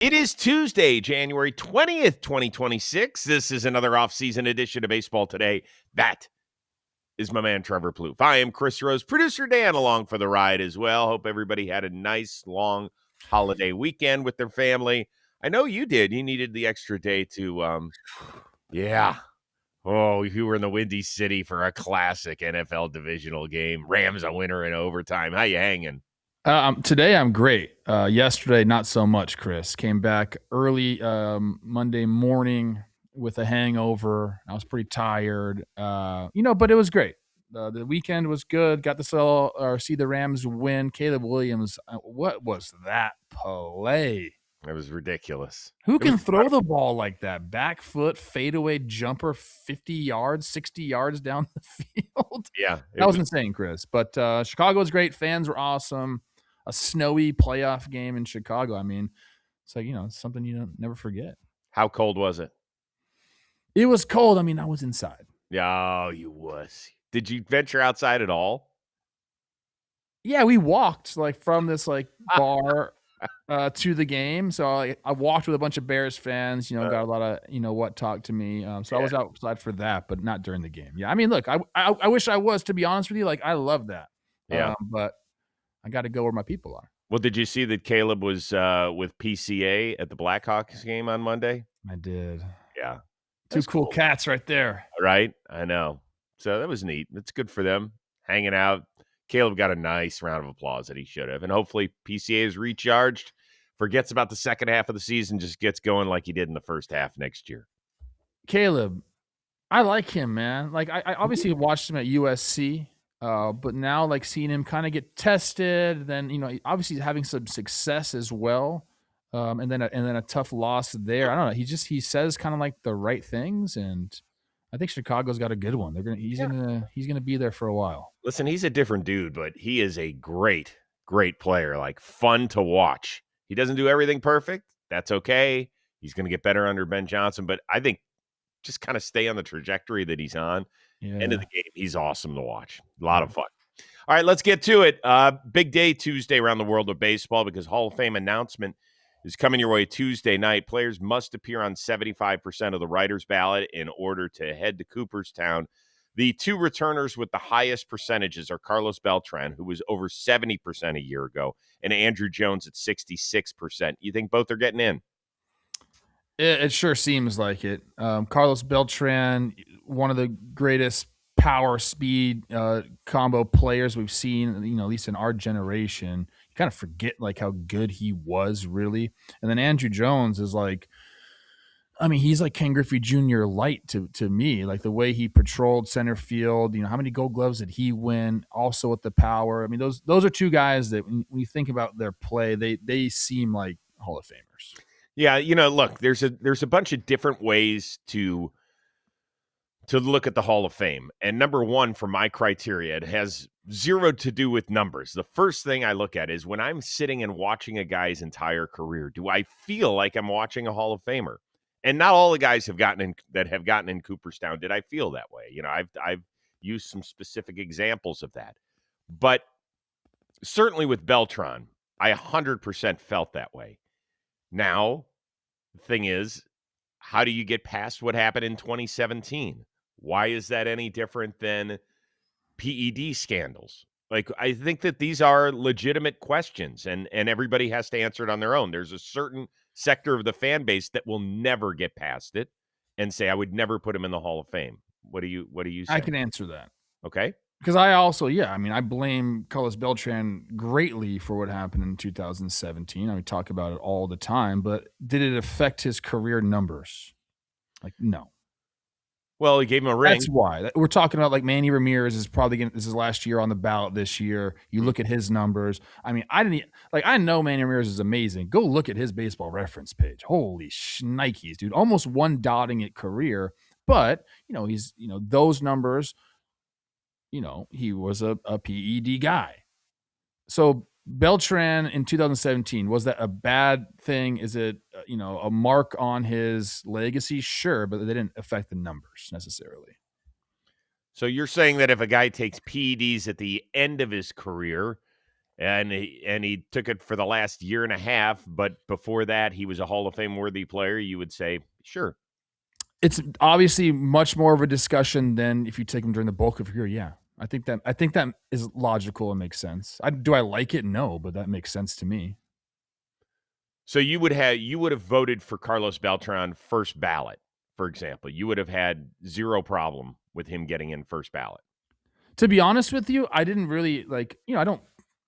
It is Tuesday, January 20th, 2026. This is another off-season edition of Baseball Today. That is my man, Trevor Plouffe. I am Chris Rose, producer Dan along for the ride as well. Hope everybody had a nice, long holiday weekend with their family. I know you did. You needed the extra day to, yeah. Oh, you were in the Windy City for a classic NFL divisional game. Rams a winner in overtime. How you hanging? Today I'm great. Yesterday, not so much, Chris. Came back early Monday morning with a hangover. I was pretty tired, but it was great. The weekend was good. Got to see the Rams win. Caleb Williams, what was that play? It was ridiculous. Who can throw the ball like that? Back foot, fadeaway jumper, 50 yards, 60 yards down the field. Yeah. That was insane, Chris. But Chicago was great. Fans were awesome. A snowy playoff game in Chicago. I mean, it's like, it's something you never forget. How cold was it? It was cold. I mean, I was inside. Yeah, oh, you was. Did you venture outside at all? Yeah, we walked from this bar to the game. So I walked with a bunch of Bears fans, got a lot of, what talked to me. So I was outside for that, but not during the game. Yeah. I mean, look, I wish I was, to be honest with you. I love that. Yeah. But I got to go where my people are. Well, did you see that Caleb was with PCA at the Blackhawks game on Monday? I did. Yeah. Two cool cats right there. Right? I know. So that was neat. That's good for them. Hanging out. Caleb got a nice round of applause that he should have. And hopefully PCA is recharged, forgets about the second half of the season, just gets going like he did in the first half next year. Caleb, I like him, man. I obviously watched him at USC. But now, seeing him kind of get tested, then obviously having some success as well, and then a tough loss there. I don't know. He says kind of the right things, and I think Chicago's got a good one. He's gonna be there for a while. Listen, he's a different dude, but he is a great player. Fun to watch. He doesn't do everything perfect. That's okay. He's gonna get better under Ben Johnson, but I think just kind of stay on the trajectory that he's on. Yeah. End of the game, he's awesome to watch. A lot of fun. All right, let's get to it. Big day Tuesday around the world of baseball because Hall of Fame announcement is coming your way Tuesday night. Players must appear on 75% of the writers' ballot in order to head to Cooperstown. The two returners with the highest percentages are Carlos Beltran, who was over 70% a year ago, and Andrew Jones at 66%. You think both are getting in? It sure seems like it. Carlos Beltran, one of the greatest power speed combo players we've seen, at least in our generation. You kind of forget how good he was, really. And then Andrew Jones is he's like Ken Griffey Jr. light to me. The way he patrolled center field, how many Gold Gloves did he win? Also with the power. I mean, those are two guys that when you think about their play, they seem like Hall of Famers. Yeah, look, there's a bunch of different ways to look at the Hall of Fame. And number one, for my criteria, it has zero to do with numbers. The first thing I look at is when I'm sitting and watching a guy's entire career, do I feel like I'm watching a Hall of Famer? And not all the guys have gotten in Cooperstown did I feel that way. I've used some specific examples of that. But certainly with Beltran, I 100% felt that way. Now, the thing is, how do you get past what happened in 2017? Why is that any different than PED scandals? I think that these are legitimate questions, and everybody has to answer it on their own. There's a certain sector of the fan base that will never get past it and say, I would never put him in the Hall of Fame. What do you say? I can answer that. Okay. Because I also, I blame Carlos Beltran greatly for what happened in 2017. We talk about it all the time, but did it affect his career numbers? No. Well, he gave him a ring. That's why. We're talking about Manny Ramirez is probably this is last year on the ballot this year. You look at his numbers. I mean, I know Manny Ramirez is amazing. Go look at his baseball reference page. Holy shnikes, dude. Almost one dotting it career. But, he's, those numbers, he was a PED guy. So Beltran in 2017, was that a bad thing? Is it, a mark on his legacy? Sure, but they didn't affect the numbers necessarily. So you're saying that if a guy takes PEDs at the end of his career And he took it for the last year and a half, but before that, he was a Hall of Fame worthy player. You would say, sure. It's obviously much more of a discussion than if you take him during the bulk of your career. Yeah, I think that is logical and makes sense. Do I like it? No, but that makes sense to me. So you would have voted for Carlos Beltran first ballot, for example. You would have had zero problem with him getting in first ballot. To be honest with you, I didn't really I don't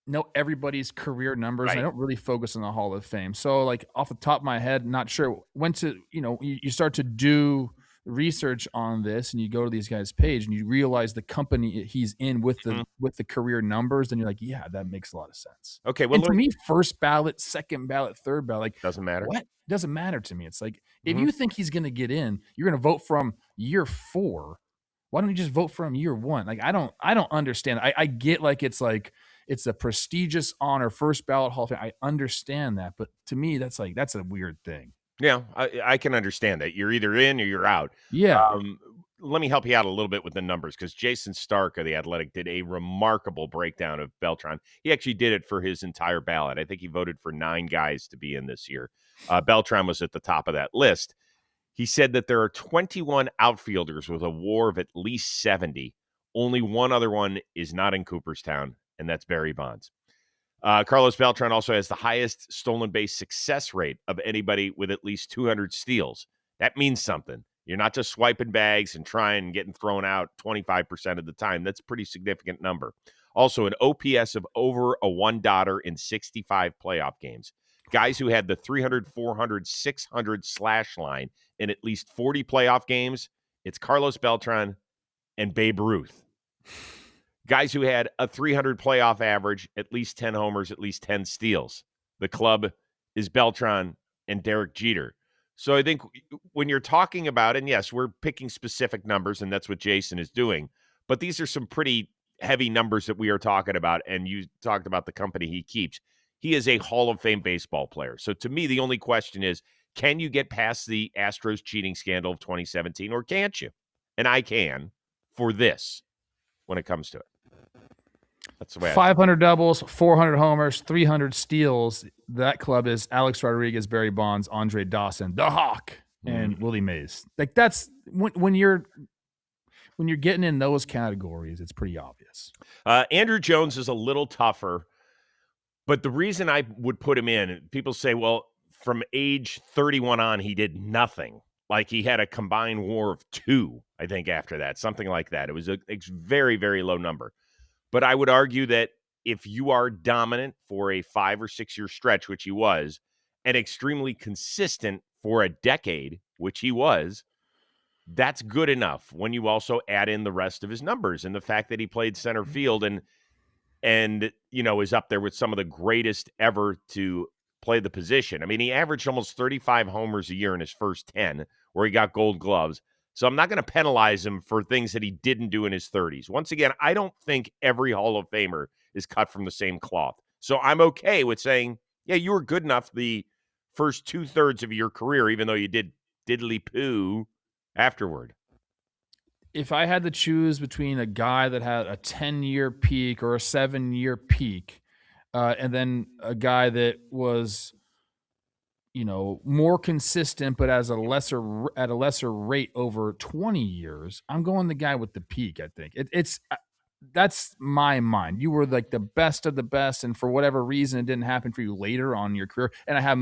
know everybody's career numbers. Right. I don't really focus on the Hall of Fame. So, off the top of my head, not sure. When to, you start to do research on this and you go to these guys' page and you realize the company he's in with the career numbers, then you're like, yeah, that makes a lot of sense. Okay, well, And to me, first ballot, second ballot, third ballot, doesn't matter. what? Doesn't matter to me. It's like, if you think he's going to get in, you're going to vote from year 4. Why don't you just vote from year 1? I don't understand. I get it's a prestigious honor, first ballot Hall of Fame. I understand that, but to me, that's a weird thing. Yeah, I can understand that. You're either in or you're out. Yeah. Let me help you out a little bit with the numbers, because Jason Stark of The Athletic did a remarkable breakdown of Beltran. He actually did it for his entire ballot. I think he voted for 9 guys to be in this year. Beltran was at the top of that list. He said that there are 21 outfielders with a WAR of at least 70. Only one other one is not in Cooperstown, and that's Barry Bonds. Carlos Beltran also has the highest stolen base success rate of anybody with at least 200 steals. That means something. You're not just swiping bags and trying and getting thrown out 25% of the time. That's a pretty significant number. Also, an OPS of over a $1 in 65 playoff games. Guys who had the 300, 400, 600 slash line in at least 40 playoff games, it's Carlos Beltran and Babe Ruth. Guys who had a 300 playoff average, at least 10 homers, at least 10 steals. The club is Beltran and Derek Jeter. So I think when you're talking about, and yes, we're picking specific numbers, and that's what Jason is doing, but these are some pretty heavy numbers that we are talking about, and you talked about the company he keeps. He is a Hall of Fame baseball player. So to me, the only question is, can you get past the Astros cheating scandal of 2017, or can't you? And I can for this when it comes to it. That's the way 500 doubles, 400 homers, 300 steals. That club is Alex Rodriguez, Barry Bonds, Andre Dawson, the Hawk, and Willie Mays. That's when you're getting in those categories, it's pretty obvious. Andrew Jones is a little tougher, but the reason I would put him in, people say, well, from age 31 on, he did nothing. Like he had a combined WAR of 2, I think, after that, something like that. It was a very, very low number. But I would argue that if you are dominant for a 5 or 6 year stretch, which he was, and extremely consistent for a decade, which he was, that's good enough when you also add in the rest of his numbers and the fact that he played center field and is up there with some of the greatest ever to play the position. I mean, he averaged almost 35 homers a year in his first 10, where he got Gold Gloves. So I'm not going to penalize him for things that he didn't do in his 30s. Once again, I don't think every Hall of Famer is cut from the same cloth. So I'm okay with saying, yeah, you were good enough the first 2/3 of your career, even though you did diddly poo afterward. If I had to choose between a guy that had a 10-year peak or a 7-year peak, and then a guy that was, more consistent, but at a lesser rate over 20 years, I'm going the guy with the peak. I think that's my mind. You were like the best of the best, and for whatever reason, it didn't happen for you later on in your career. And I have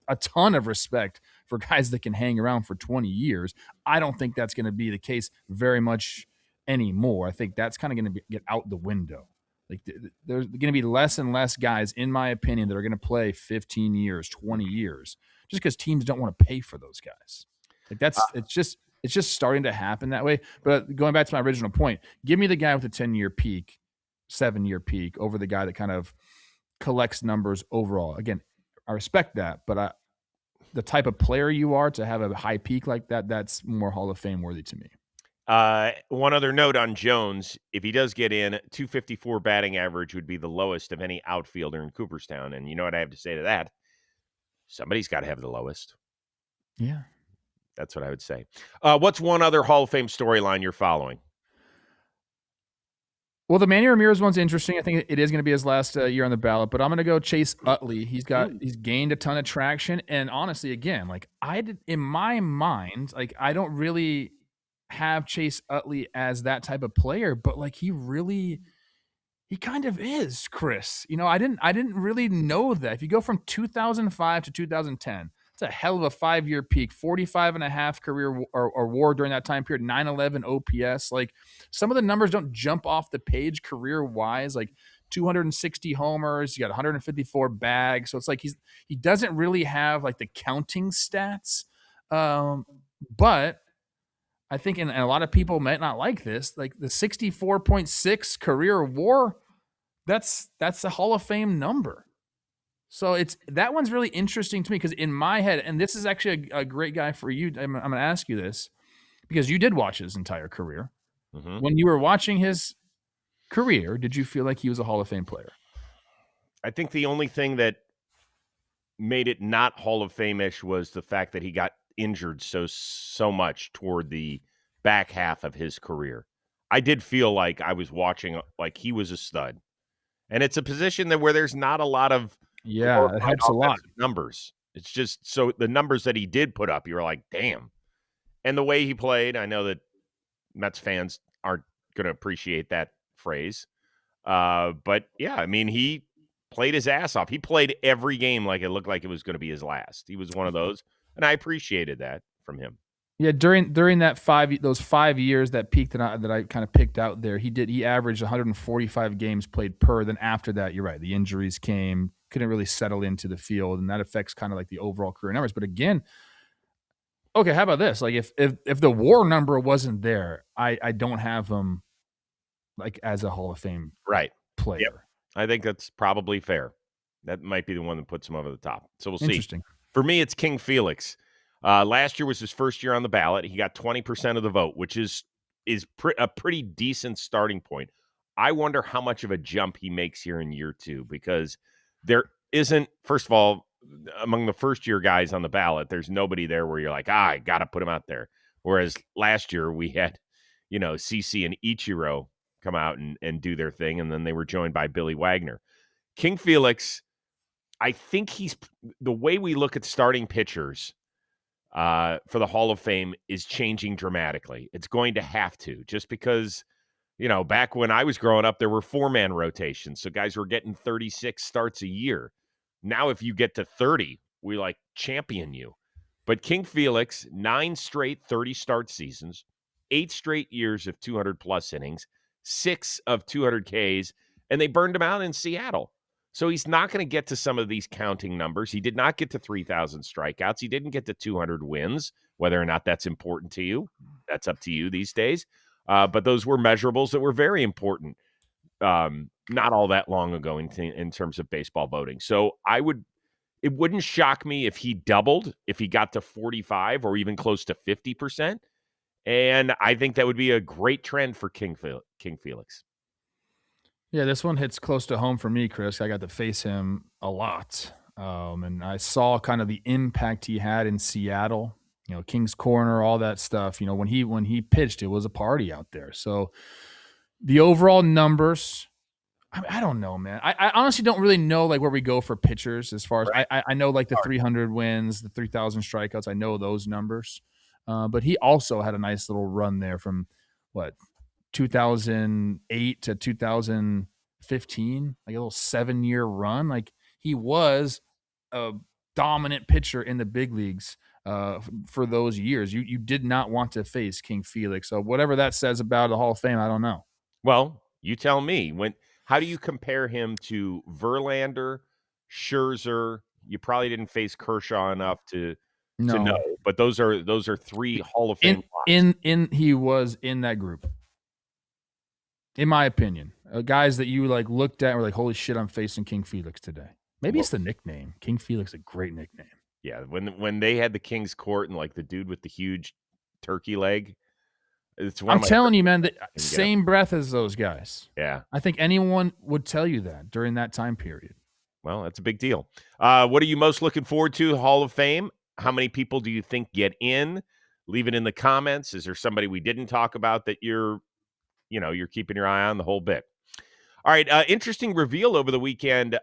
a ton of respect for guys that can hang around for 20 years. I don't think that's going to be the case very much anymore. I think that's kind of going to get out the window. Like there's going to be less and less guys, in my opinion, that are going to play 15 years, 20 years, just because teams don't want to pay for those guys. Like it's just starting to happen that way. But going back to my original point, give me the guy with a 10-year peak, 7-year peak over the guy that kind of collects numbers overall. Again, I respect that, but the type of player you are to have a high peak like that, that's more Hall of Fame worthy to me. One other note on Jones, if he does get in, 254 batting average would be the lowest of any outfielder in Cooperstown. And you know what I have to say to that? Somebody's got to have the lowest. Yeah. That's what I would say. What's one other Hall of Fame storyline you're following? Well, the Manny Ramirez one's interesting. I think it is going to be his last year on the ballot, but I'm going to go Chase Utley. He's gained a ton of traction, and honestly, again, like in my mind, like I don't really have Chase Utley as that type of player, but like he kind of is, Chris. I didn't really know that. If you go from 2005 to 2010, it's a hell of a 5-year peak, 45 and a half career or WAR during that time period, 911 OPS. Like some of the numbers don't jump off the page career wise, like 260 homers, you got 154 bags. So it's like he doesn't really have like the counting stats. But I think, and a lot of people might not like this, like the 64.6 career WAR, that's a Hall of Fame number. So that one's really interesting to me because in my head, and this is actually a great guy for you. I'm going to ask you this because you did watch his entire career. Mm-hmm. When you were watching his career, did you feel like he was a Hall of Fame player? I think the only thing that made it not Hall of Fame-ish was the fact that he got injured so much toward the back half of his career. I did feel like I was watching like he was a stud. And it's a position where there's not a lot of it helps a lot. Numbers. It's just so the numbers that he did put up, you were like, damn. And the way he played, I know that Mets fans aren't going to appreciate that phrase. But yeah, I mean, he played his ass off. He played every game like it looked like it was going to be his last. He was one of those, and I appreciated that from him. Yeah, during those 5 years that peaked that I kind of picked out there, he averaged 145 games played per. Then after that, you're right, the injuries came, couldn't really settle into the field, and that affects kind of like the overall career numbers. But again, okay, how about this? Like if the WAR number wasn't there, I don't have him like as a Hall of Fame player. Yep. I think that's probably fair. That might be the one that puts him over the top. So we'll see. Interesting. For me, it's King Felix. Last year was his first year on the ballot. He got 20% of the vote, which is a pretty decent starting point. I wonder how much of a jump he makes here in year two, because there isn't, first of all, among the first-year guys on the ballot, there's nobody there where you're like, I got to put him out there. Whereas last year we had, CC and Ichiro come out and do their thing, and then they were joined by Billy Wagner. King Felix, I think the way we look at starting pitchers for the Hall of Fame is changing dramatically. It's going to have to, just because, back when I was growing up, there were 4-man rotations. So guys were getting 36 starts a year. Now, if you get to 30, we champion you. But King Felix, 9 straight 30-start seasons, 8 straight years of 200-plus innings, 6 of 200 Ks, and they burned him out in Seattle. So he's not going to get to some of these counting numbers. He did not get to 3,000 strikeouts. He didn't get to 200 wins. Whether or not that's important to you, that's up to you these days. But those were measurables that were very important not all that long ago in terms of baseball voting. So it wouldn't shock me if he doubled, if he got to 45 or even close to 50%. And I think that would be a great trend for King Felix. Yeah, this one hits close to home for me, Chris. I got to face him a lot. And I saw kind of the impact he had in Seattle, King's Corner, all that stuff. When he pitched, it was a party out there. So the overall numbers, I don't know, man. I honestly don't really know where we go for pitchers as far as I know the 300 wins, the 3,000 strikeouts. I know those numbers. But he also had a nice little run there from 2008 to 2015, a little 7-year run. He was a dominant pitcher in the big leagues for those years. You did not want to face King Felix. So whatever that says about the Hall of Fame, I don't know. Well, you tell me. How do you compare him to Verlander, Scherzer? You probably didn't face Kershaw enough to know, but those are 3 Hall of Fame he was in that group. In my opinion, guys that you looked at and were like, holy shit, I'm facing King Felix today. Maybe it's the nickname. King Felix is a great nickname. Yeah, when they had the King's Court and the dude with the huge turkey leg, I'm telling you, man, the same breath as those guys. Yeah. I think anyone would tell you that during that time period. Well, that's a big deal. What are you most looking forward to, Hall of Fame? How many people do you think get in? Leave it in the comments. Is there somebody we didn't talk about that you're keeping your eye on? The whole bit. All right, interesting reveal over the weekend.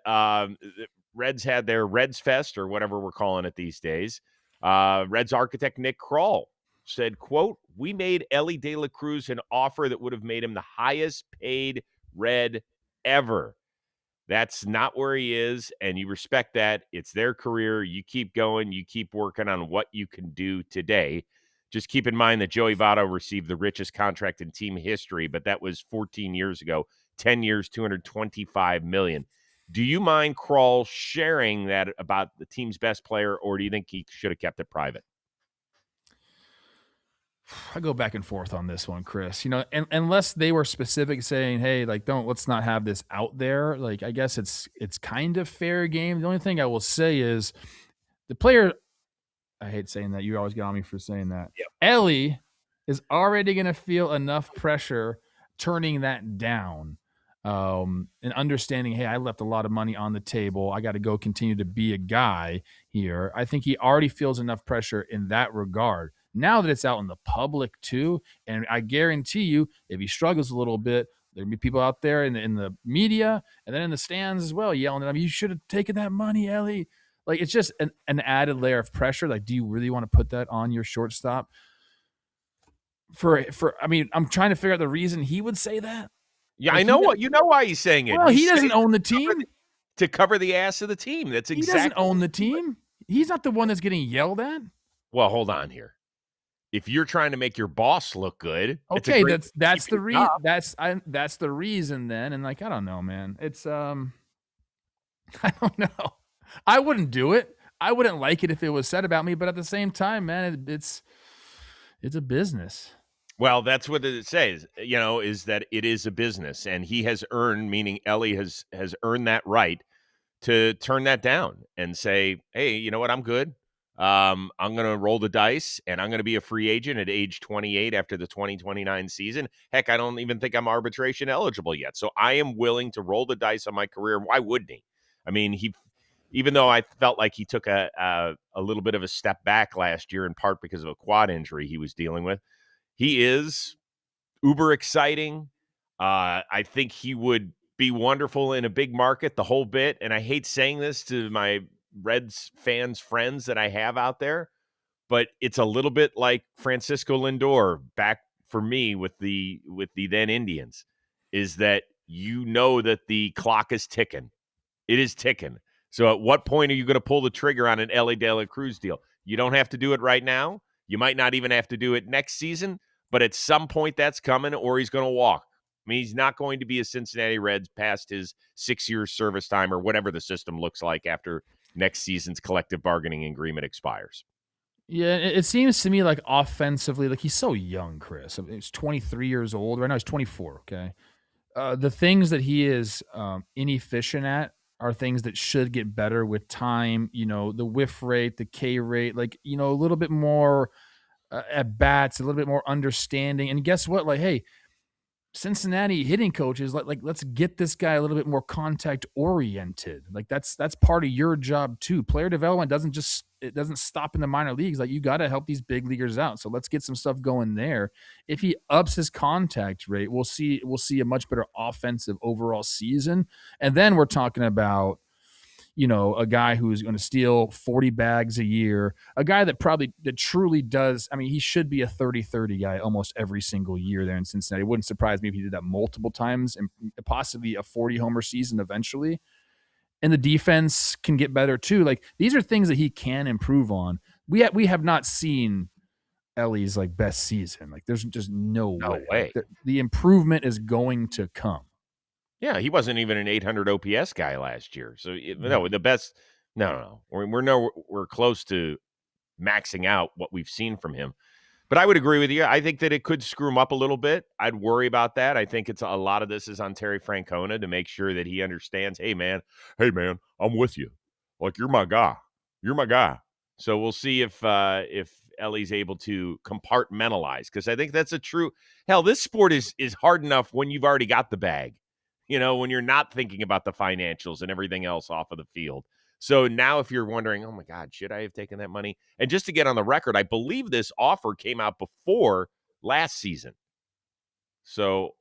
Reds had their Reds Fest, or whatever we're calling it these days. Reds architect Nick Kroll said, quote, "We made Elly De La Cruz an offer that would have made him the highest paid Red ever. That's not where he is, and you respect that. It's their career. You keep going. You keep working on what you can do today. Just keep in mind that Joey Votto received the richest contract in team history, but that was 14 years ago. 10 years, $225 million. Do you mind Kroll sharing that about the team's best player, or do you think he should have kept it private? I go back and forth on this one, Chris. Unless they were specific saying, "Hey, like, let's not have this out there." Like, I guess it's kind of fair game. The only thing I will say is the player. I hate saying that. You always get on me for saying that. Yep. Elly is already going to feel enough pressure turning that down, and understanding, hey, I left a lot of money on the table. I got to go continue to be a guy here. I think he already feels enough pressure in that regard. Now that it's out in the public too, and I guarantee you, if he struggles a little bit, there'll be people out there in the media and then in the stands as well yelling at him, "You should have taken that money, Elly." Like, it's just an added layer of pressure. Like, do you really want to put that on your shortstop? I mean, I'm trying to figure out the reason he would say that. Yeah, Like, I know why he's saying it. Well, he doesn't own the to cover team. to cover the ass of the team. That's He doesn't exactly own the team. He's not the one that's getting yelled at. Well, hold on here. If you're trying to make your boss look good, it's a Okay, great that's the reason. job. That's the reason then. And like, I don't know, man. It's I don't know. I wouldn't do it. I wouldn't like it if it was said about me, but at the same time, man, it's a business. Well, that's what it says, is that it is a business, and he has earned, meaning Elly has earned that right to turn that down and say, "Hey, you know what? I'm good. I'm going to roll the dice, and I'm going to be a free agent at age 28 after the 2029 season. Heck, I don't even think I'm arbitration eligible yet. So I am willing to roll the dice on my career." Why wouldn't he? I mean, even though I felt like he took a little bit of a step back last year, in part because of a quad injury he was dealing with, he is uber exciting. I think he would be wonderful in a big market, the whole bit. And I hate saying this to my Reds fans, friends that I have out there, but it's a little bit like Francisco Lindor back for me with the then Indians, is that that the clock is ticking. It is ticking. So at what point are you going to pull the trigger on an Elly De La Cruz deal? You don't have to do it right now. You might not even have to do it next season, but at some point that's coming, or he's going to walk. I mean, he's not going to be a Cincinnati Reds past his 6-year service time or whatever the system looks like after next season's collective bargaining agreement expires. Yeah, it seems to me like offensively, like, he's so young, Chris. I mean, he's 23 years old. Right now he's 24, okay? The things that he is inefficient at are things that should get better with time. The whiff rate, the K rate, like, a little bit more at bats, a little bit more understanding. And guess what? Like, hey, Cincinnati hitting coaches, like let's get this guy a little bit more contact oriented. Like, that's part of your job too. Player development doesn't stop in the minor leagues. Like, you got to help these big leaguers out. So let's get some stuff going there. If he ups his contact rate, we'll see a much better offensive overall season. And then we're talking about, a guy who's going to steal 40 bags a year, a guy that truly does. I mean, he should be a 30-30 guy almost every single year there in Cincinnati. It wouldn't surprise me if he did that multiple times and possibly a 40 homer season eventually. And the defense can get better too. Like, these are things that he can improve on. We have not seen Elly's like best season. Like, there's just no way. Like, the improvement is going to come. Yeah, he wasn't even an 800 OPS guy last year. So no, the best. No. We're close to maxing out what we've seen from him. But I would agree with you. I think that it could screw him up a little bit. I'd worry about that. I think it's a lot of this is on Terry Francona to make sure that he understands. Hey man, I'm with you. Like, you're my guy. You're my guy. So we'll see if Elly's able to compartmentalize, because I think that's a true. Hell, this sport is hard enough when you've already got the bag. When you're not thinking about the financials and everything else off of the field. So now if you're wondering, oh my God, should I have taken that money? And just to get on the record, I believe this offer came out before last season. So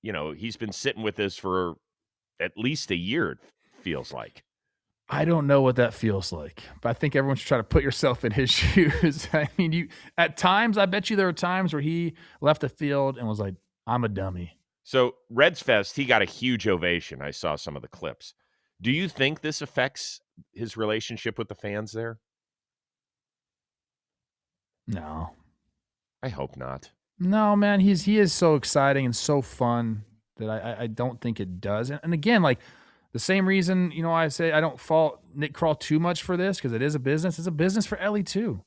he's been sitting with this for at least a year, it feels like. I don't know what that feels like, but I think everyone should try to put yourself in his shoes. I mean, at times, I bet you there were times where he left the field and was like, I'm a dummy. So Reds Fest, he got a huge ovation. I saw some of the clips. Do you think this affects his relationship with the fans there? No. I hope not. No, man, he is so exciting and so fun that I don't think it does. And again, like the same reason, I say I don't fault Nick Kroll too much for this because it is a business. It's a business for Elly too.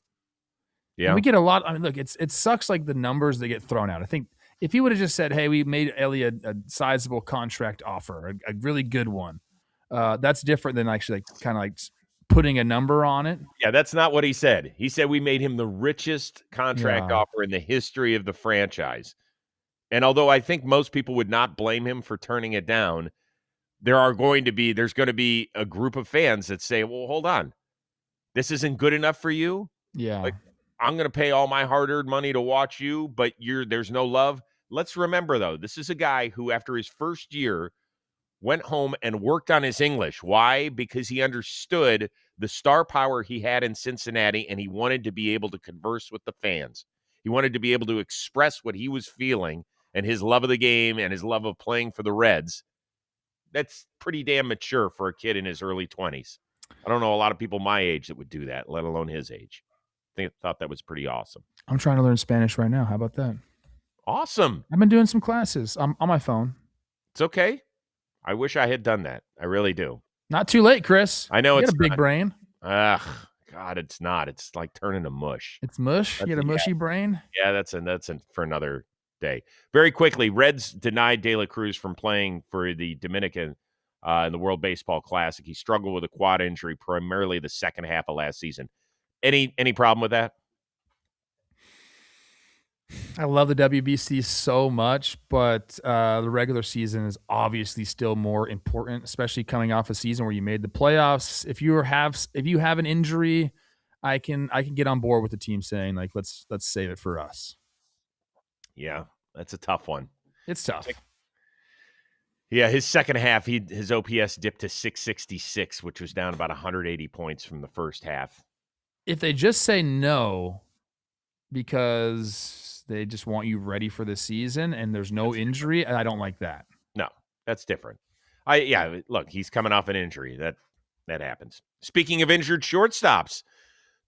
Yeah. And we get a lot. I mean, look, it sucks like the numbers that get thrown out. I think if he would have just said, "Hey, we made Elly a sizable contract offer, a really good one," that's different than actually kind of like putting a number on it. Yeah, that's not what he said. He said we made him the richest contract offer in the history of the franchise. And although I think most people would not blame him for turning it down, there's going to be a group of fans that say, well, hold on. This isn't good enough for you? Yeah. Like, I'm going to pay all my hard-earned money to watch you, but there's no love. Let's remember, though, this is a guy who, after his first year, went home and worked on his English. Why? Because he understood the star power he had in Cincinnati, and he wanted to be able to converse with the fans. He wanted to be able to express what he was feeling and his love of the game and his love of playing for the Reds. That's pretty damn mature for a kid in his early 20s. I don't know a lot of people my age that would do that, let alone his age. I thought that was pretty awesome. I'm trying to learn Spanish right now. How about that? Awesome. I've been doing some classes on my phone. It's okay. I wish I had done that. I really do. Not too late, Chris. I know you it's got a big brain. Ugh, God, it's not. It's like turning to mush. It's mush. You got a mushy brain. Yeah, that's for another day. Very quickly, Reds denied De La Cruz from playing for the Dominican in the World Baseball Classic. He struggled with a quad injury, primarily the second half of last season. Any problem with that? I love the WBC so much, but the regular season is obviously still more important, especially coming off a season where you made the playoffs. If you have an injury, I can get on board with the team saying like let's save it for us. Yeah, that's a tough one. It's tough. Yeah, his second half, his OPS dipped to 666, which was down about 180 points from the first half. If they just say no because they just want you ready for the season and there's no injury, I don't like that. No, that's different. Look, he's coming off an injury. That happens. Speaking of injured shortstops,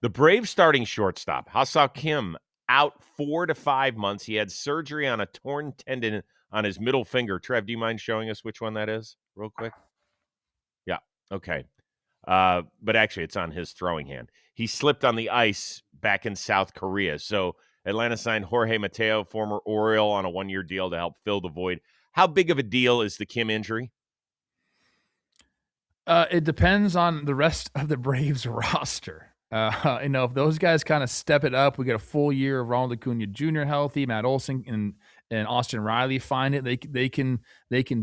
the Braves starting shortstop, Ha-Seong Kim, out 4 to 5 months. He had surgery on a torn tendon on his middle finger. Trev, do you mind showing us which one that is real quick? Yeah, okay. But actually, it's on his throwing hand. He slipped on the ice back in South Korea. So Atlanta signed Jorge Mateo, former Oriole, on a 1-year deal to help fill the void. How big of a deal is the Kim injury? It depends on the rest of the Braves roster. If those guys kind of step it up, we get a full year of Ronald Acuna Jr. healthy, Matt Olson and Austin Riley find it. They can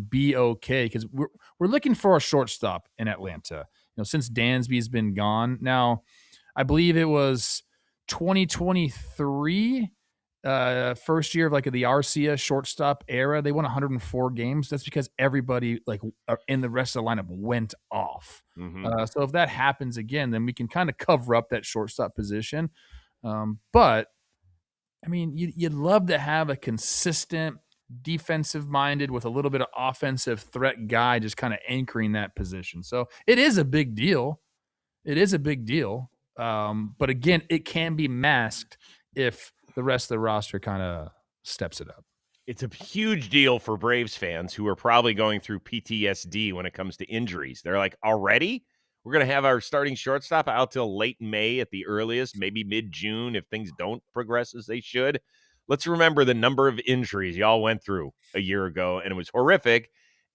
be okay because we're looking for a shortstop in Atlanta. Since Dansby's been gone now, I believe it was 2023, first year of like the Arcia shortstop era. They won 104 games. That's because everybody in the rest of the lineup went off. Mm-hmm. So if that happens again, then we can kind of cover up that shortstop position. But I mean, you'd love to have a consistent defensive minded with a little bit of offensive threat guy just kind of anchoring that position. So it is a big deal. But again, it can be masked if the rest of the roster kind of steps it up. It's a huge deal for Braves fans who are probably going through PTSD when it comes to injuries. They're like, already? We're going to have our starting shortstop out till late May at the earliest, maybe mid-June if things don't progress as they should. Let's remember the number of injuries y'all went through a year ago, and it was horrific.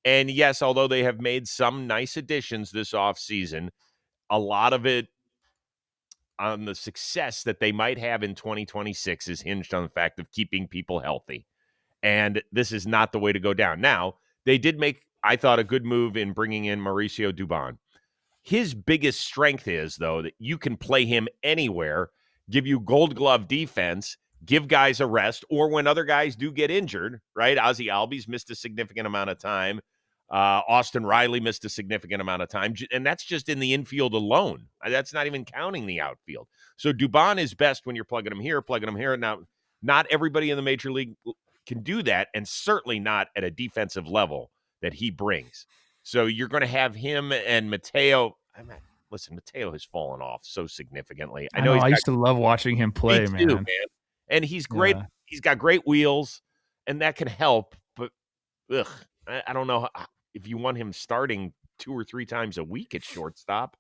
And yes, although they have made some nice additions this offseason, a lot of it on the success that they might have in 2026 is hinged on the fact of keeping people healthy. And this is not the way to go down. Now, they did make, I thought, a good move in bringing in Mauricio Dubon. His biggest strength is, though, that you can play him anywhere, give you gold glove defense, give guys a rest, or when other guys do get injured, right? Ozzie Albies missed a significant amount of time. Austin Riley missed a significant amount of time, and that's just in the infield alone. That's not even counting the outfield. So Dubon is best when you're plugging him here, plugging him here. Now, not everybody in the major league can do that, and certainly not at a defensive level that he brings. So you're going to have him and Mateo. Listen, Mateo has fallen off so significantly. I know. I used to love watching him play, me too, man. And he's great. Yeah. He's got great wheels, and that can help. But I don't know if you want him starting 2 or 3 times a week at shortstop.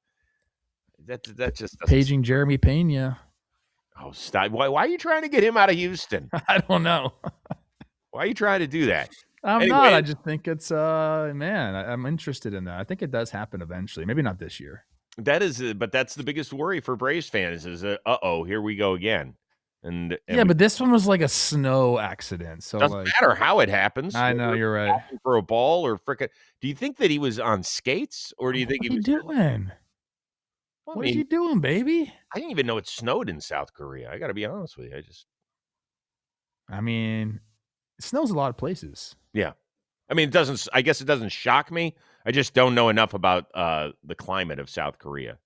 That just doesn't. Paging Jeremy Pena. Oh, stop! Why are you trying to get him out of Houston? I don't know. Why are you trying to do that? I'm not. I just think it's man. I'm interested in that. I think it does happen eventually. Maybe not this year. That is, but that's the biggest worry for Braves fans is, here we go again. And yeah, but this one was like a snow accident. So doesn't matter how it happens. I know you're right. For a ball or frickin'. Do you think that he was on skates, or do you think he was doing? What is he doing, baby? I didn't even know it snowed in South Korea. I got to be honest with you. I mean, it snows a lot of places. Yeah. I mean, I guess it doesn't shock me. I just don't know enough about the climate of South Korea.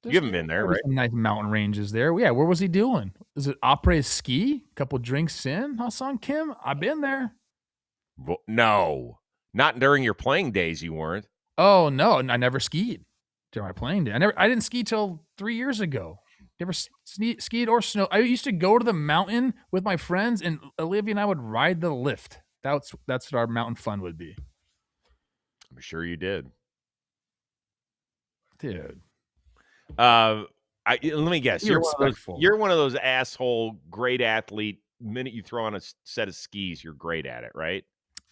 You haven't been there, right? Some nice mountain ranges there. Yeah, where was he doing? Is it après ski? Couple drinks in? Ha-Seong Kim? I've been there. No. Not during your playing days, you weren't. Oh, no. I never skied during my playing day. I didn't ski till 3 years ago. Never skied or snow. I used to go to the mountain with my friends, and Olivia and I would ride the lift. That's what our mountain fun would be. I'm sure you did. Dude. Let me guess. You're one of those asshole great athlete. Minute you throw on a set of skis, you're great at it, right?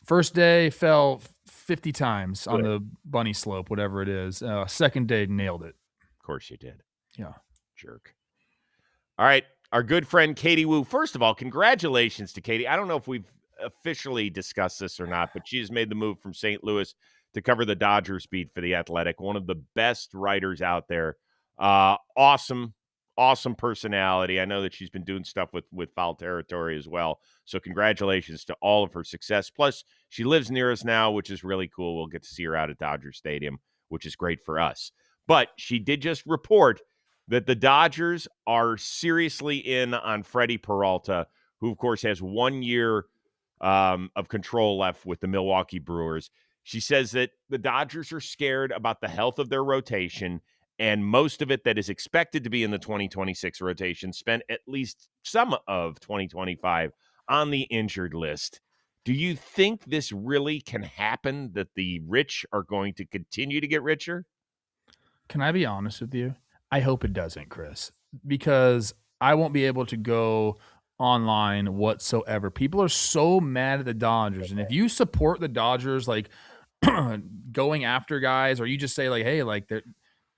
First day fell 50 times on the bunny slope, whatever it is. Second day nailed it. Of course you did. Yeah. Jerk. All right. Our good friend Katie Wu. First of all, congratulations to Katie. I don't know if we've officially discussed this or not, but she has made the move from St. Louis to cover the Dodgers beat for The Athletic. One of the best writers out there. Awesome personality. I know that she's been doing stuff with Foul Territory as well. So congratulations to all of her success. Plus, she lives near us now, which is really cool. We'll get to see her out at Dodger Stadium, which is great for us. But she did just report that the Dodgers are seriously in on Freddy Peralta, who, of course, has 1 year of control left with the Milwaukee Brewers. She says that the Dodgers are scared about the health of their rotation, and most of it that is expected to be in the 2026 rotation spent at least some of 2025 on the injured list. Do you think this really can happen, that the rich are going to continue to get richer? Can I be honest with you? I hope it doesn't, Chris, because I won't be able to go online whatsoever. People are so mad at the Dodgers. And if you support the Dodgers, like going after guys, or you just say like, hey, like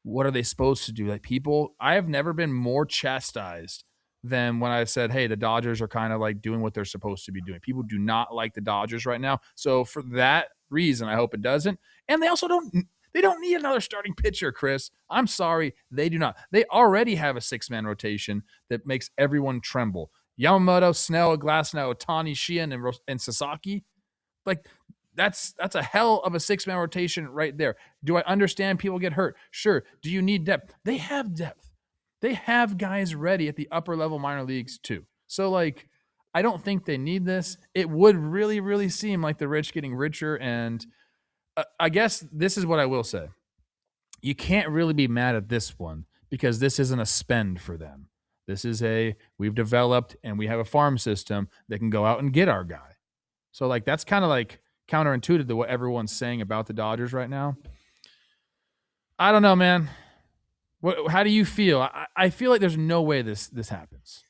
what are they supposed to do? Like I have never been more chastised than when I said, hey, the Dodgers are kind of like doing what they're supposed to be doing. People do not like the Dodgers right now. So for that reason, I hope it doesn't. And they also don't need another starting pitcher, Chris. I'm sorry, they do not. They already have a 6-man rotation that makes everyone tremble. Yamamoto, Snell, Glasnow, Ohtani, Sheehan, and Sasaki. Like, that's a hell of a 6-man rotation right there. Do I understand people get hurt? Sure. Do you need depth? They have depth. They have guys ready at the upper level minor leagues too. So, like, I don't think they need this. It would really, really seem like the rich getting richer. And I guess this is what I will say. You can't really be mad at this one because this isn't a spend for them. This is we've developed and we have a farm system that can go out and get our guy. So, like, that's kind of like counterintuitive to what everyone's saying about the Dodgers right now. I don't know, man. How do you feel? I feel like there's no way this happens.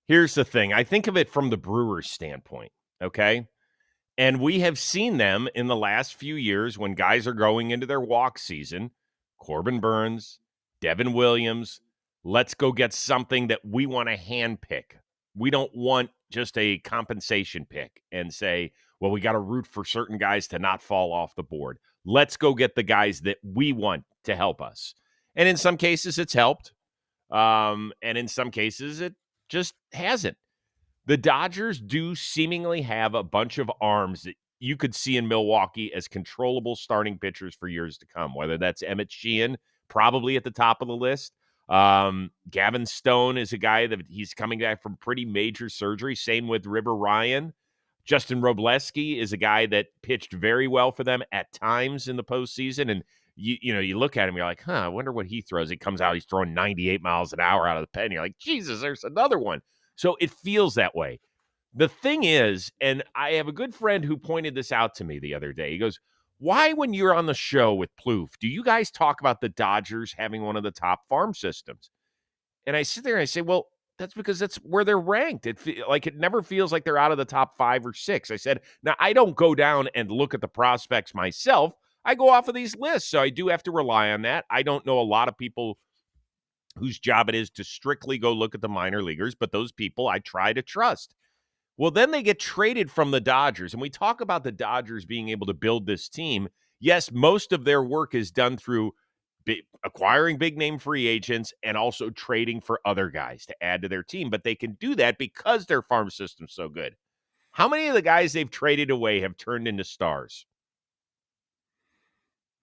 Here's the thing. I think of it from the Brewers' standpoint, okay? And we have seen them in the last few years when guys are going into their walk season. Corbin Burns, Devin Williams, let's go get something that we want to handpick. We don't want just a compensation pick and say, well, we got to root for certain guys to not fall off the board. Let's go get the guys that we want to help us. And in some cases, it's helped. And in some cases, it just hasn't. The Dodgers do seemingly have a bunch of arms that you could see in Milwaukee as controllable starting pitchers for years to come, whether that's Emmett Sheehan, probably at the top of the list. Gavin Stone is a guy that he's coming back from pretty major surgery. Same with River Ryan. Justin Robleski is a guy that pitched very well for them at times in the postseason. And you look at him, you're like, I wonder what he throws. He comes out, he's throwing 98 miles an hour out of the pen. You're like, Jesus, there's another one. So it feels that way. The thing is, and I have a good friend who pointed this out to me the other day. He goes, why, when you're on the show with Plouffe, do you guys talk about the Dodgers having one of the top farm systems? And I sit there and I say, well, that's because that's where they're ranked. It never feels like they're out of the top 5 or 6. I said, now I don't go down and look at the prospects myself. I go off of these lists, so I do have to rely on that. I don't know a lot of people whose job it is to strictly go look at the minor leaguers, but those people I try to trust. Well, then they get traded from the Dodgers, and we talk about the Dodgers being able to build this team. Yes, most of their work is done through acquiring big-name free agents and also trading for other guys to add to their team, but they can do that because their farm system's so good. How many of the guys they've traded away have turned into stars?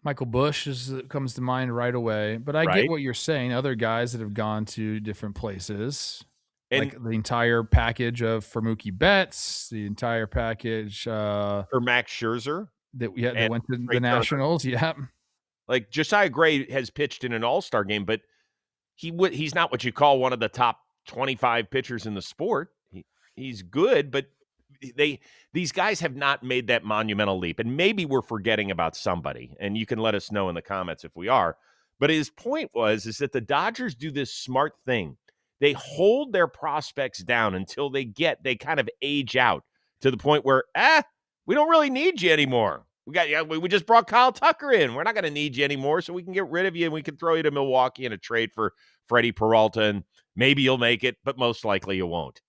Michael Busch comes to mind right away, but I get what you're saying. Other guys that have gone to different places. And like the entire package for Mookie Betts, the entire package for Max Scherzer that went to the Nationals. Yeah, like Josiah Gray has pitched in an All-Star game, but he's not what you call one of the top 25 pitchers in the sport. He's good, but these guys have not made that monumental leap. And maybe we're forgetting about somebody, and you can let us know in the comments if we are. But his point is that the Dodgers do this smart thing. They hold their prospects down until they kind of age out to the point where, we don't really need you anymore. We just brought Kyle Tucker in. We're not going to need you anymore, so we can get rid of you and we can throw you to Milwaukee in a trade for Freddy Peralta, and maybe you'll make it, but most likely you won't.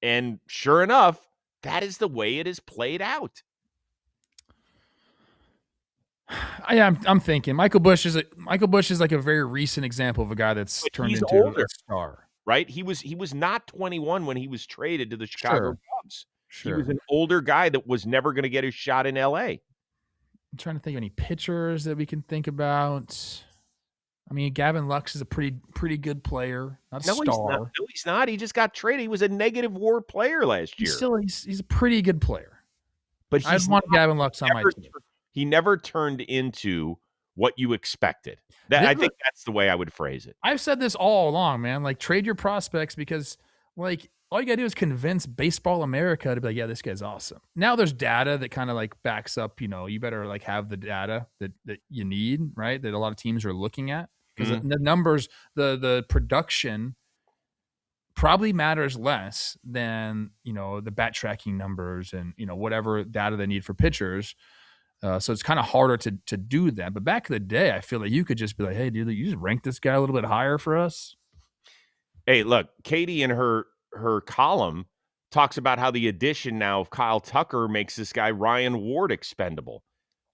And sure enough, that is the way it is played out. I'm thinking Michael Busch is like a very recent example of a guy that's turned into a star. Right? He was not 21 when he was traded to the Chicago Cubs. Sure. He was an older guy that was never going to get his shot in LA. I'm trying to think of any pitchers that we can think about. I mean, Gavin Lux is a pretty good player, not a star. No, he's not. He just got traded. He was a negative WAR player last year. He's a pretty good player. But I want Gavin Lux on my team. He never turned into what you expected. I think that's the way I would phrase it. I've said this all along, man. Like, trade your prospects because, like, all you got to do is convince Baseball America to be like, yeah, this guy's awesome. Now there's data that kind of, like, backs up, you better, like, have the data that you need, right? That a lot of teams are looking at. Because the numbers, the production probably matters less than, the bat tracking numbers and, whatever data they need for pitchers. So it's kind of harder to do that. But back in the day, I feel like you could just be like, hey, dude, you just rank this guy a little bit higher for us. Hey, look, Katie in her column talks about how the addition now of Kyle Tucker makes this guy Ryan Ward expendable.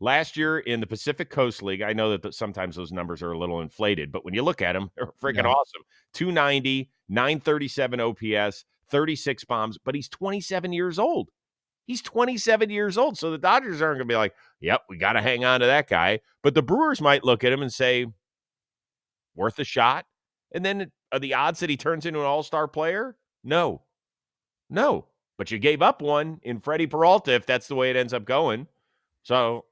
Last year in the Pacific Coast League, I know that sometimes those numbers are a little inflated, but when you look at them, they're freaking awesome. 290, 937 OPS, 36 bombs, but he's 27 years old. He's 27 years old. So the Dodgers aren't going to be like, yep, we got to hang on to that guy. But the Brewers might look at him and say, worth a shot. And then are the odds that he turns into an all-star player? No. But you gave up one in Freddy Peralta if that's the way it ends up going. So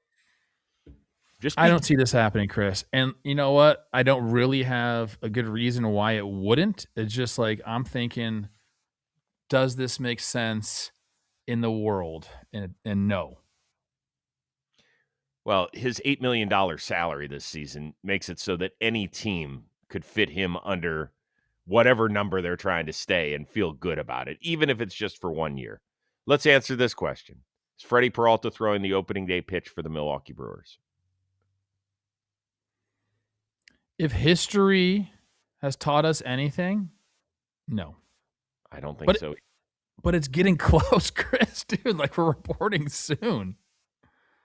I don't see this happening, Chris. And you know what? I don't really have a good reason why it wouldn't. It's just like I'm thinking, does this make sense in the world? And no. Well, his $8 million salary this season makes it so that any team could fit him under whatever number they're trying to stay and feel good about it, even if it's just for 1 year. Let's answer this question. Is Freddy Peralta throwing the opening day pitch for the Milwaukee Brewers? If history has taught us anything, no. I don't think so. But it's getting close, Chris, dude. Like, we're reporting soon.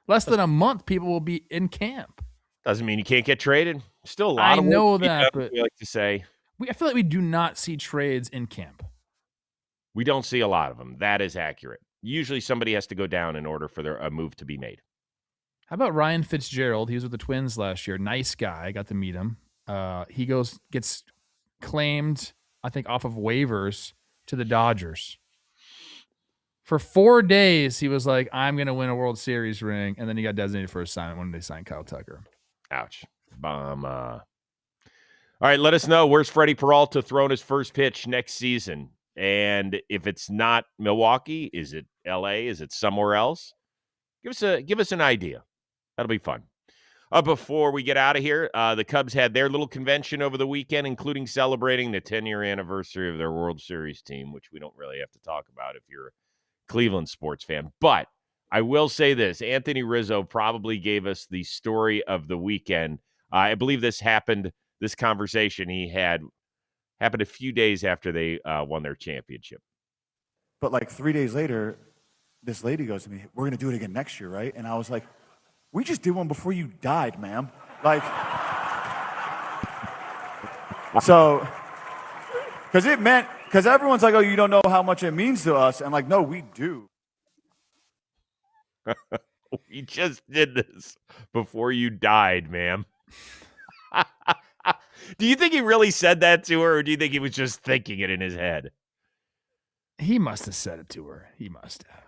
Less than a month, people will be in camp. Doesn't mean you can't get traded. Still a lot of work. I know that, but we like to say. I feel like we do not see trades in camp. We don't see a lot of them. That is accurate. Usually somebody has to go down in order for a move to be made. How about Ryan Fitzgerald? He was with the Twins last year. Nice guy. Got to meet him. He gets claimed, I think, off of waivers to the Dodgers. For 4 days, he was like, I'm going to win a World Series ring. And then he got designated for assignment when they signed Kyle Tucker. Ouch. All right, let us know. Where's Freddy Peralta throwing his first pitch next season? And if it's not Milwaukee, is it LA? Is it somewhere else? Give us an idea. That'll be fun. Before we get out of here, the Cubs had their little convention over the weekend, including celebrating the 10-year anniversary of their World Series team, which we don't really have to talk about if you're a Cleveland sports fan. But I will say this. Anthony Rizzo probably gave us the story of the weekend. I believe this conversation he had happened a few days after they won their championship. But like 3 days later, this lady goes to me, we're going to do it again next year, right? And I was like, we just did one before you died, ma'am. Like, so, because everyone's like, oh, you don't know how much it means to us. And like, no, we do. We just did this before you died, ma'am. Do you think he really said that to her, or do you think he was just thinking it in his head? He must have said it to her. He must have.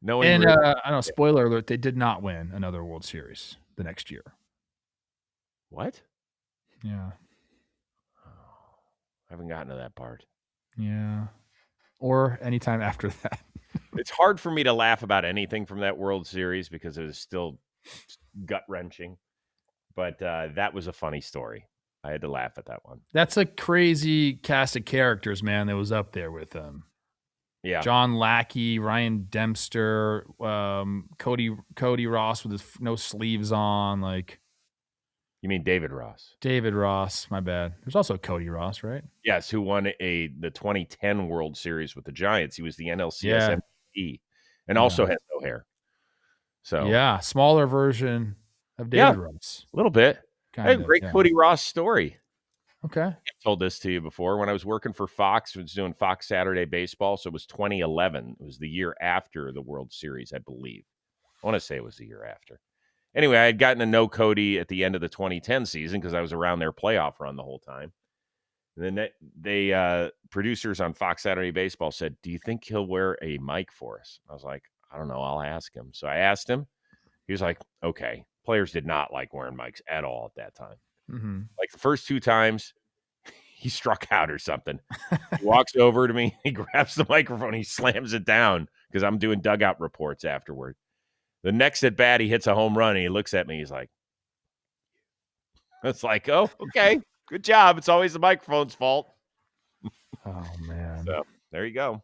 No, and I know, spoiler alert, they did not win another World Series the next year. What? Yeah. I haven't gotten to that part. Yeah. Or anytime after that. It's hard for me to laugh about anything from that World Series because it was still gut-wrenching. But that was a funny story. I had to laugh at that one. That's a crazy cast of characters, man, that was up there with them. Yeah. John Lackey, Ryan Dempster, Cody Ross with his no sleeves on. Like, you mean David Ross? David Ross, my bad. There's also Cody Ross, right? Yes, who won the 2010 World Series with the Giants. He was the NLCS MVP and also has no hair. So yeah, smaller version of David Ross. A little bit. Kind of, great Cody Ross story. Okay. I told this to you before. When I was working for Fox, I was doing Fox Saturday Baseball. So it was 2011. It was the year after the World Series, I believe. I want to say it was the year after. Anyway, I had gotten to know Cody at the end of the 2010 season because I was around their playoff run the whole time. And then they producers on Fox Saturday Baseball said, do you think he'll wear a mic for us? I was like, I don't know. I'll ask him. So I asked him. He was like, okay. Players did not like wearing mics at all at that time. Mm-hmm. Like the first 2 times, he struck out or something. He walks over to me. He grabs the microphone. He slams it down because I'm doing dugout reports afterward. The next at bat, he hits a home run. And he looks at me. He's like, it's like, oh, okay. Good job. It's always the microphone's fault. Oh, man. So there you go.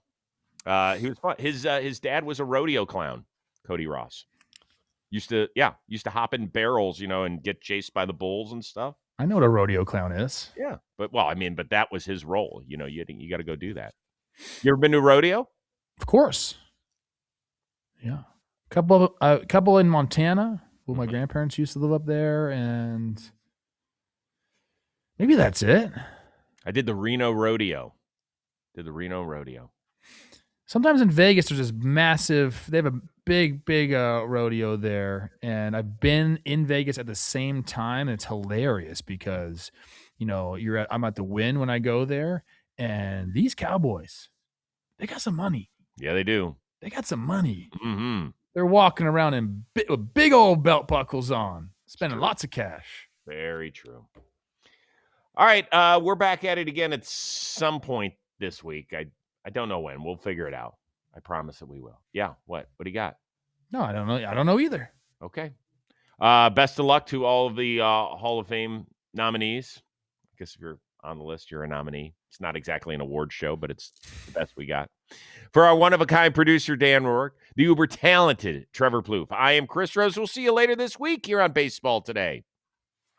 He was fun. His dad was a rodeo clown, Cody Ross. Used to hop in barrels, and get chased by the bulls and stuff. I know what a rodeo clown is. Yeah, but that was his role. You got to go do that. You ever been to a rodeo? Of course. Yeah, couple in Montana. Well, my grandparents used to live up there, and maybe that's it. I did the Reno rodeo. Sometimes in Vegas, there's this massive. They have a big rodeo there, and I've been in Vegas at the same time. And it's hilarious because, I'm at the Wynn when I go there, and these cowboys, they got some money. Yeah, they do. They got some money. Mm-hmm. They're walking around with big old belt buckles on, spending lots of cash. Very true. All right, we're back at it again at some point this week. I don't know when. We'll figure it out. I promise that we will. Yeah. What do you got? No, I don't know. I don't know either. Okay. Best of luck to all of the Hall of Fame nominees. I guess if you're on the list, you're a nominee. It's not exactly an award show, but it's the best we got. For our one-of-a-kind producer, Dan Rourke, the uber-talented Trevor Plouffe, I am Chris Rose. We'll see you later this week here on Baseball Today.